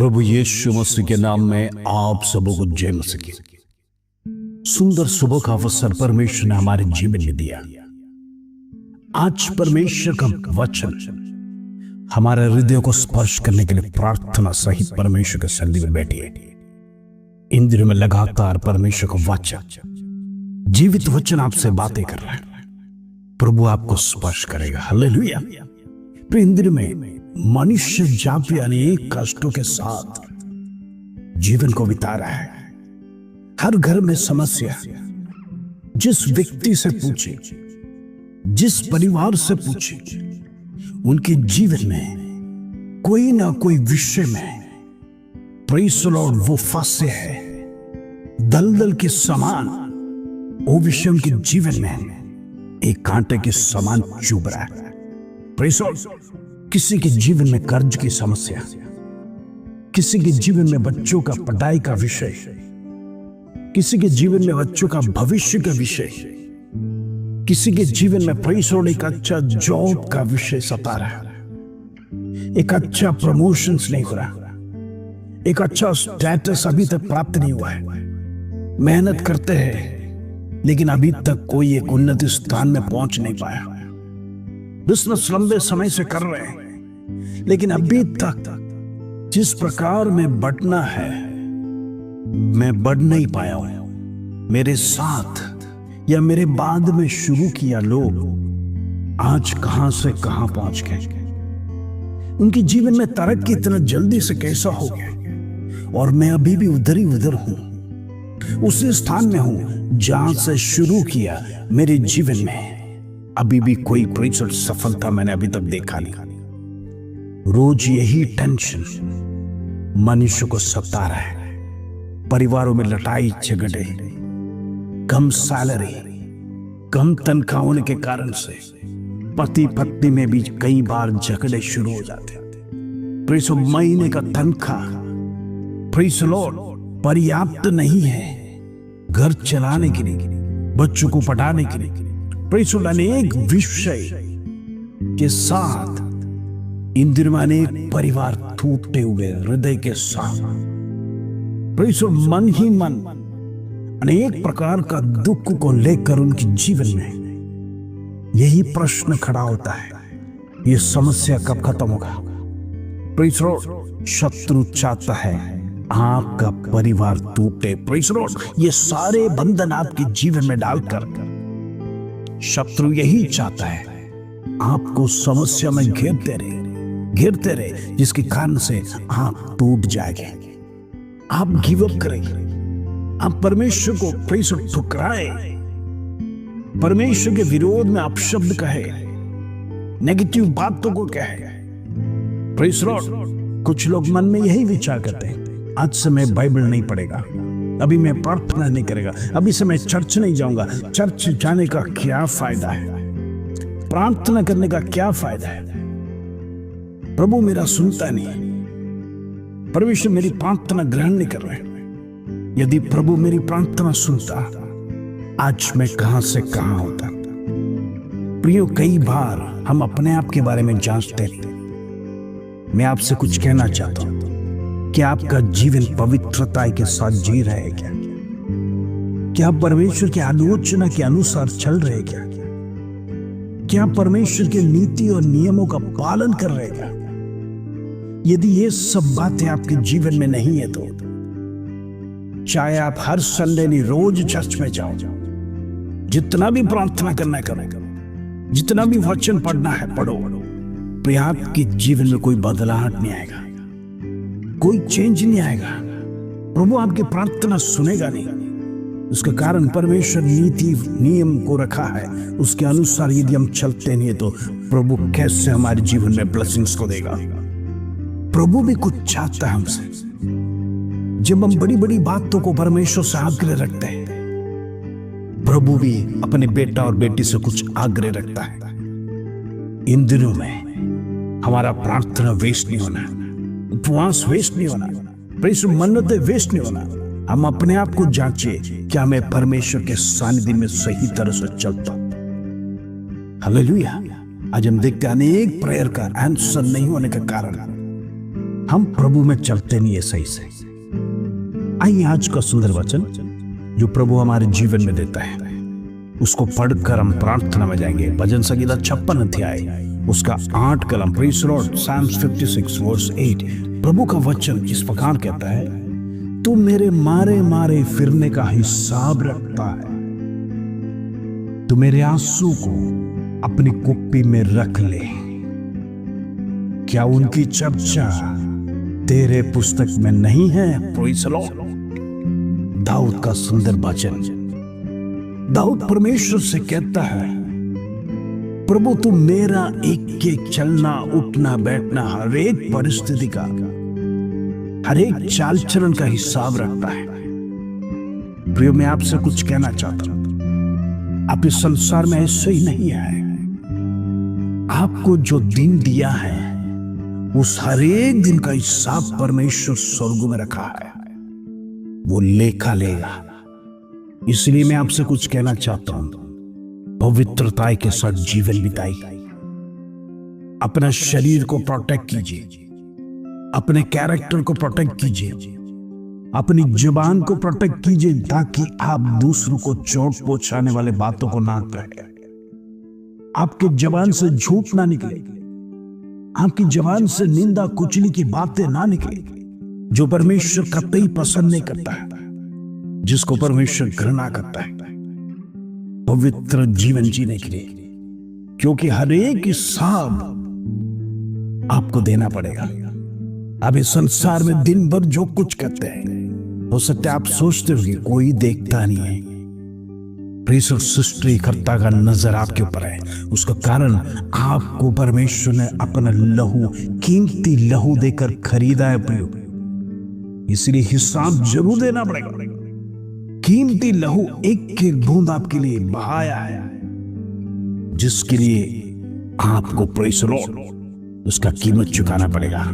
प्रभु यीशु मसीह के नाम में आप सबों को जय मसीह की। सुंदर सुबह का अवसर परमेश्वर ने हमारे जीवन में दिया। आज परमेश्वर का वचन हमारे हृदय को स्पर्श करने के लिए प्रार्थना सहित परमेश्वर के सन्निधि में बैठिए। इन दिनों में लगातार परमेश्वर का वचन, जीवित वचन आपसे बातें कर रहा है। प्रभु आपको स्पर्श करेगा। हालेलुया। इन दिनों में मनुष्य जाति अनेक कष्टों के साथ जीवन को बिता रहा है। हर घर में समस्या। जिस व्यक्ति से पूछे, जिस परिवार से पूछे, उनके जीवन में कोई ना कोई विषय में प्रेज़ द लॉर्ड वो फंसे हैं। दलदल के समान वो विषय उनके जीवन में एक कांटे के समान चुभ रहा है। Praise the Lord. किसी के जीवन में कर्ज की समस्या, किसी के जीवन में बच्चों का पढ़ाई का विषय, किसी के जीवन में बच्चों का भविष्य का विषय, किसी के जीवन में पैसों एक अच्छा जॉब का विषय सता रहा है। एक अच्छा प्रमोशंस नहीं हो रहा, एक अच्छा स्टेटस अभी तक प्राप्त नहीं हुआ है। मेहनत करते हैं लेकिन अभी तक कोई एक उन्नत स्थान में पहुंच नहीं पाया। बिजनेस लंबे समय से कर रहे हैं लेकिन अभी तक जिस प्रकार में बढ़ना है मैं बढ़ नहीं पाया हूं। मेरे साथ या मेरे बाद में शुरू किया लोग आज कहां से कहां पहुंच गए। उनके जीवन में तरक्की इतना जल्दी से कैसा हो गया और मैं अभी भी उधर ही उधर हूं, उसी स्थान में हूं जहां से शुरू किया। मेरे जीवन में अभी भी कोई सफलता मैंने अभी तक देखा नहीं। रोज यही टेंशन मनुष्य को सता रहा है। परिवारों में लड़ाई झगड़े, कम सैलरी, कम तनख्वाह होने के कारण से पति पत्नी में भी कई बार झगड़े शुरू हो जाते हैं। Praise the Lord. महीने का तनख्वाह प्रेज़ द लॉर्ड पर्याप्त नहीं है घर चलाने के लिए, बच्चों को पढ़ाने के लिए। Praise the Lord. अनेक विषय के साथ इन दिनों में अनेक परिवार टूटे हुए हृदय के साथ प्रेज़ द लॉर्ड मन ही मन अनेक प्रकार का दुख को लेकर उनके जीवन में यही प्रश्न खड़ा होता है, ये समस्या कब खत्म होगा। Praise the Lord. शत्रु चाहता है आपका परिवार टूटे। Praise the Lord. ये सारे बंधन आपके जीवन में डालकर शत्रु यही चाहता है आपको समस्या में घेरते रहे, जिसके कारण से आप टूट जाएंगे, आप गिव अप करेंगे, आप परमेश्वर को प्रेज़ द लॉर्ड ठुकराए, परमेश्वर के विरोध में आप शब्द कहे, नेगेटिव बातों को कहे। Praise the Lord. कुछ लोग मन में यही विचार करते हैं, आज से मैं बाइबल नहीं पढ़ेगा, अभी मैं प्रार्थना नहीं करेगा, अभी से मैं चर्च नहीं जाऊंगा। चर्च जाने का क्या फायदा है, प्रार्थना करने का क्या फायदा है। प्रभु मेरा सुनता नहीं, परमेश्वर मेरी प्रार्थना ग्रहण नहीं कर रहे। यदि प्रभु मेरी प्रार्थना सुनता आज मैं कहां से कहां होता। प्रियो, कई बार हम अपने आप के बारे में जांचते हैं। मैं आपसे कुछ कहना चाहता हूं, क्या आपका जीवन पवित्रता के साथ जी रहे हैं? क्या आप परमेश्वर की आलोचना के अनुसार चल रहे हैं? क्या आप परमेश्वर के नीति और नियमों का पालन कर रहे हैं? यदि ये सब बातें आपके जीवन में नहीं है तो चाहे आप हर संडे नहीं रोज चर्च में जाओ, जितना भी प्रार्थना करना है करो, जितना भी वचन पढ़ना है पढ़ो, पर आपके जीवन में कोई बदलाव नहीं आएगा, कोई चेंज नहीं आएगा। प्रभु आपकी प्रार्थना सुनेगा नहीं। उसका कारण परमेश्वर नीति नियम को रखा है, उसके अनुसार यदि हम चलते नहीं तो प्रभु कैसे हमारे जीवन में ब्लेसिंग्स को देगा। प्रभु भी कुछ चाहता है हमसे। जब हम बड़ी बड़ी बातों को परमेश्वर से आग्रह रखते हैं, प्रभु भी अपने बेटा और बेटी से कुछ आग्रह रखता है। इन दिनों में हमारा प्रार्थना वेस्ट नहीं होना, उपवास वेस्ट नहीं होना, प्रेज़ मन्नतें वेस्ट नहीं होना। हम अपने आप को जांचे, क्या मैं परमेश्वर के सानिध्य में सही तरह से चलता हूं। हालेलुया। आज हम देखते हैं अनेक प्रेयर का आंसर नहीं होने के कारण हम प्रभु में चलते नहीं है सही से। आइए आज का सुंदर वचन जो प्रभु हमारे जीवन में देता है उसको पढ़कर हम प्रार्थना में जाएंगे। भजन संगीता 56 अध्याय उसका 8 कलम, praise the Lord, Psalms 56 verse 8। प्रभु का वचन इस प्रकार कहता है, तू मेरे मारे मारे फिरने का हिसाब रखता है, तू मेरे आंसू को अपनी कुप्पी में रख ले। क्या उनकी चर्चा तेरे पुस्तक में नहीं है? Praise the Lord. दाऊद का सुंदर वचन। दाऊद परमेश्वर से कहता है, प्रभु तू मेरा एक एक चलना उठना बैठना हर एक परिस्थिति का, हर एक चाल चलन का हिसाब रखता है। प्रियो, मैं आपसे कुछ कहना चाहता हूं, आप इस संसार में ऐसे ही नहीं आए। आपको जो दिन दिया है उस हर एक दिन का हिसाब परमेश्वर स्वर्ग में रखा है, वो लेखा लेगा। इसलिए मैं आपसे कुछ कहना चाहता हूं, पवित्रता के साथ जीवन बिताइए, अपना शरीर को प्रोटेक्ट कीजिए, अपने कैरेक्टर को प्रोटेक्ट कीजिए, अपनी जुबान को प्रोटेक्ट कीजिए, ताकि आप दूसरों को चोट पहुंचाने वाले बातों को ना कहें। आपके जबान से झूठ ना निकले, आपकी जबान से निंदा कुचली की बातें ना निकले, जो परमेश्वर कतई पसंद नहीं करता है, जिसको परमेश्वर घृणा करता है। पवित्र जीवन जीने के लिए, क्योंकि हर एक हिसाब आपको देना पड़ेगा। अब इस संसार में दिन भर जो कुछ करते हैं, हो सकता है आप सोचते हो कि कोई देखता नहीं है। परमेश्वर सृष्टिकर्ता का नजर आपके ऊपर है। उसका कारण आपको परमेश्वर ने अपना लहू, कीमती लहू देकर खरीदा है प्रियो, इसलिए हिसाब जरूर देना पड़ेगा। कीमती लहू एक एक बूंद आपके लिए बहाया है, जिसके लिए आपको प्रेज़ द लॉर्ड उसका कीमत चुकाना पड़ेगा।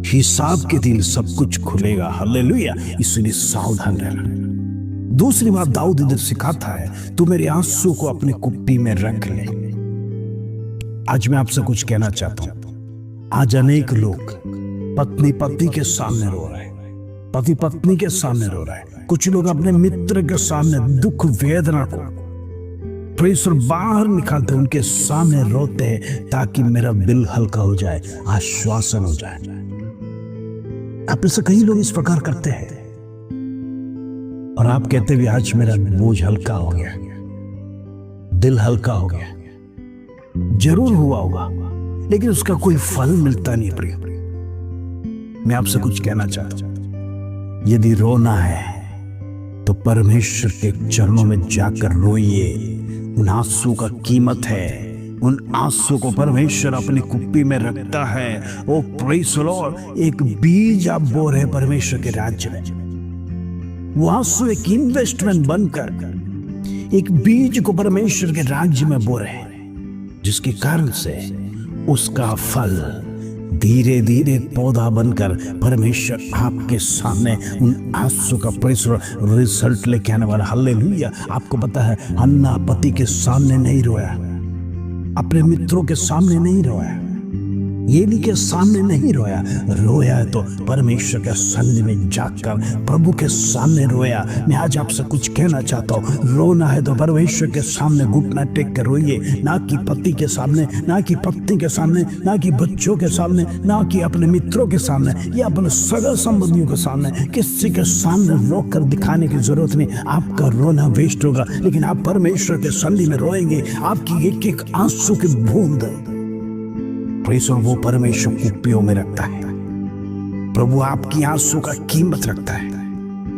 हिसाब के दिन सब कुछ खुलेगा, हालेलुया। इसलिए सावधान रहना। दूसरी बात दाऊद इधर सिखाता है, तू मेरे आंसू को अपनी कुप्पी में रख ले। आज मैं आपसे कुछ कहना चाहता हूं। आज अनेक लोग पत्नी पति के सामने रो रहे हैं, पति पत्नी के सामने रो रहे हैं, कुछ लोग अपने मित्र के सामने दुख वेदना को प्रेशर बाहर निकालते, उनके सामने रोते हैं ताकि मेरा दिल हल्का हो जाए, आश्वासन हो जाए। आप में से कई लोग इस प्रकार करते हैं और आप कहते भी आज मेरा बोझ हल्का हो गया, दिल हल्का हो गया। जरूर हुआ होगा, लेकिन उसका कोई फल मिलता नहीं। प्रिय, मैं आपसे कुछ कहना चाहता हूं, यदि रोना है तो परमेश्वर के चरणों में जाकर रोइए। उन आंसू का कीमत है, उन आंसू को परमेश्वर अपनी कुप्पी में रखता है। ओ प्रेज़ द लॉर्ड। एक बीज आप बो रहे परमेश्वर के राज्य में, वो आंसू एक इन्वेस्टमेंट बनकर एक बीज को परमेश्वर के राज्य में बो रहे हैं, जिसके कारण से उसका फल धीरे धीरे पौधा बनकर परमेश्वर आपके सामने उन आंसू का रिजल्ट लेके आने वाला। हालेलुया। आपको पता है, हन्ना पति के सामने नहीं रोया, अपने मित्रों के सामने नहीं रोया, एली के सामने नहीं रोया, रोया है तो परमेश्वर के सन्निधि में जाकर प्रभु के सामने रोया। मैं आज आपसे कुछ कहना चाहता हूँ, रोना है तो परमेश्वर के सामने घुटना टेक कर रोइए, ना कि पति के सामने, ना कि पत्नी के सामने, ना कि बच्चों के सामने, ना कि अपने मित्रों के सामने या अपने सगा संबंधियों के सामने। किसी के सामने रोक कर दिखाने की जरूरत नहीं, आपका रोना वेस्ट होगा, लेकिन आप परमेश्वर के सन्निधि में रोएंगे। आपकी एक एक आंसू की बूंद वो परमेश्वर कुप्पियों में रखता है। प्रभु आपकी आंसू का कीमत रखता है,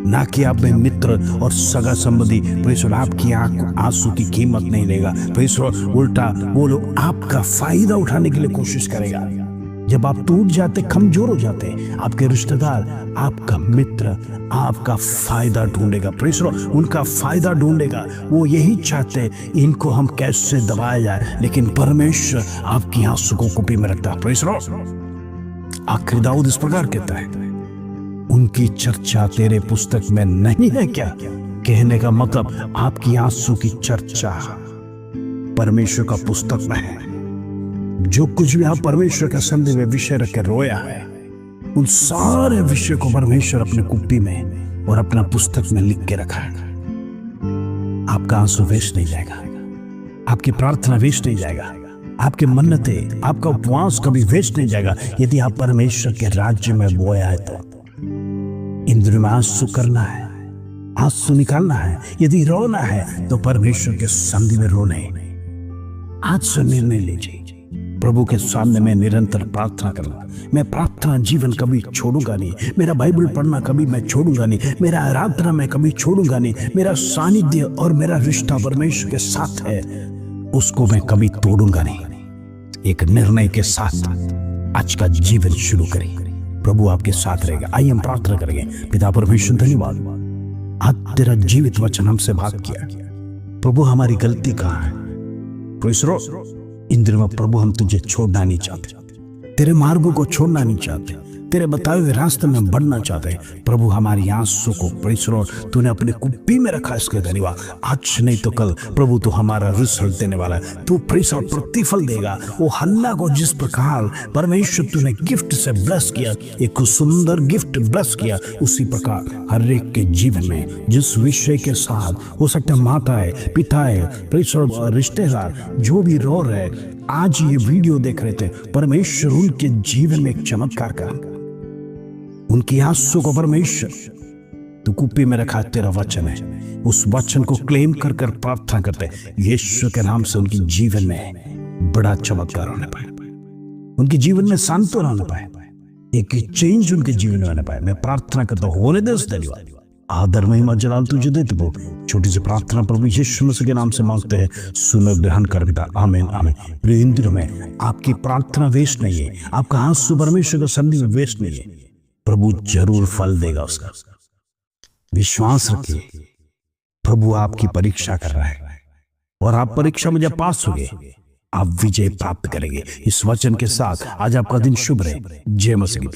ना कि आप में मित्र और सगा संबंधी। परमेश्वर आपकी आंसू की कीमत नहीं लेगा। परमेश्वर उल्टा वो लोग आपका फायदा उठाने के लिए कोशिश करेगा। जब आप टूट जाते, कमजोर हो जाते, आपके रिश्तेदार, आपका मित्र आपका फायदा ढूंढेगा। परमेश्वर उनका फायदा ढूंढेगा। वो यही चाहते इनको हम कैसे दबाया जाए, लेकिन परमेश्वर आपकी आंसू को कुप्पी में रखता है। परमेश्वर आखिरी दाऊद इस प्रकार कहता है, उनकी चर्चा तेरे पुस्तक में नहीं है क्या? कहने का मतलब आपकी आंसू की चर्चा परमेश्वर का पुस्तक में है। जो कुछ भी आप परमेश्वर के सन्निधि में विषय रख के रोया है, उन सारे विषय को परमेश्वर अपने कुप्पी में और अपना पुस्तक में लिख के रखा है। आपका आंसू वेस्ट नहीं जाएगा, आपकी प्रार्थना वेस्ट नहीं जाएगा, आपके मन्नते, आपका उपवास कभी वेस्ट नहीं जाएगा। यदि आप परमेश्वर के राज्य में बोया है तो इन दिनों में आंसू करना है, आंसू निकालना है। यदि रोना है तो परमेश्वर के सामने में रोने। आज से निर्णय लीजिए, प्रभु के सामने मैं निरंतर प्रार्थना करना। मैं प्रार्थना जीवन कभी छोड़ूंगा नहीं, मेरा बाइबल पढ़ना कभी मैं छोड़ूंगा नहीं, मेरा आराधना मैं कभी छोड़ूंगा नहीं। मेरा सानिध्य और मेरा रिश्ता परमेश्वर के साथ है, उसको मैं कभी तोड़ूंगा नहीं। एक निर्णय के साथ आज का जीवन शुरू करें, प्रभु आपके साथ रहेगा। आइए हम प्रार्थना करेंगे। पिता परमेश्वर धन्यवाद, आज तेरा जीवित वचन हमसे बात किया। प्रभु हमारी गलती कहाँ है? इन दिनों में प्रभु हम तुझे छोड़ना नहीं चाहते, तेरे मार्गों को छोड़ना नहीं चाहते, तेरे बताए हुए रास्ते में बढ़ना चाहते हैं। प्रभु हमारी आंसू को परमेश्वर तूने अपने कुप्पी में रखा, इसके धन्यवाद। आज नहीं तो कल प्रभु तू हमारा रिजल्ट देने वाला है, तू परमेश्वर प्रतिफल देगा। वो हन्ना को जिस प्रकार परमेश्वर तूने गिफ्ट से ब्लेस किया, एक सुंदर गिफ्ट ब्लेस किया, उसी प्रकार हर एक के जीवन में जिस विषय के साथ हो सकता है माता है, पिता है, परमेश्वर रिश्तेदार जो भी रो रहे आज ये वीडियो देख रहे थे, परमेश्वर उनके जीवन में एक चमत्कार कर, उनकी आंसू को परमेश्वर तू कुप्पी में रखा तेरा वचन है, उस वचन को क्लेम कर कर प्रार्थना करते यीशु के नाम से उनके जीवन में बड़ा चमत्कार होने पाए, उनके जीवन में सांत्वना होने पाए, एक चेंज उनके जीवन में होने पाए। मैं प्रार्थना करता हूं, होने दे। धन्यवाद, आदर महिमा जलाल तुझे देते प्रभु। छोटी सी प्रार्थना प्रभु यीशु मसीह के नाम से मांगते हैं, सुनो ग्रहण कर पिता, आमीन आमीन। प्रिय इन दिनों में आपकी प्रार्थना वेस्ट नहीं है, आपका आंसू परमेश्वर के सन्निधि में वेस्ट नहीं है। प्रभु जरूर फल देगा उसका, विश्वास रखिए। प्रभु आपकी परीक्षा कर रहा है और आप परीक्षा में जब पास होंगे आप विजय प्राप्त करेंगे। इस वचन के साथ आज आपका दिन शुभ रहे। जय मसीह।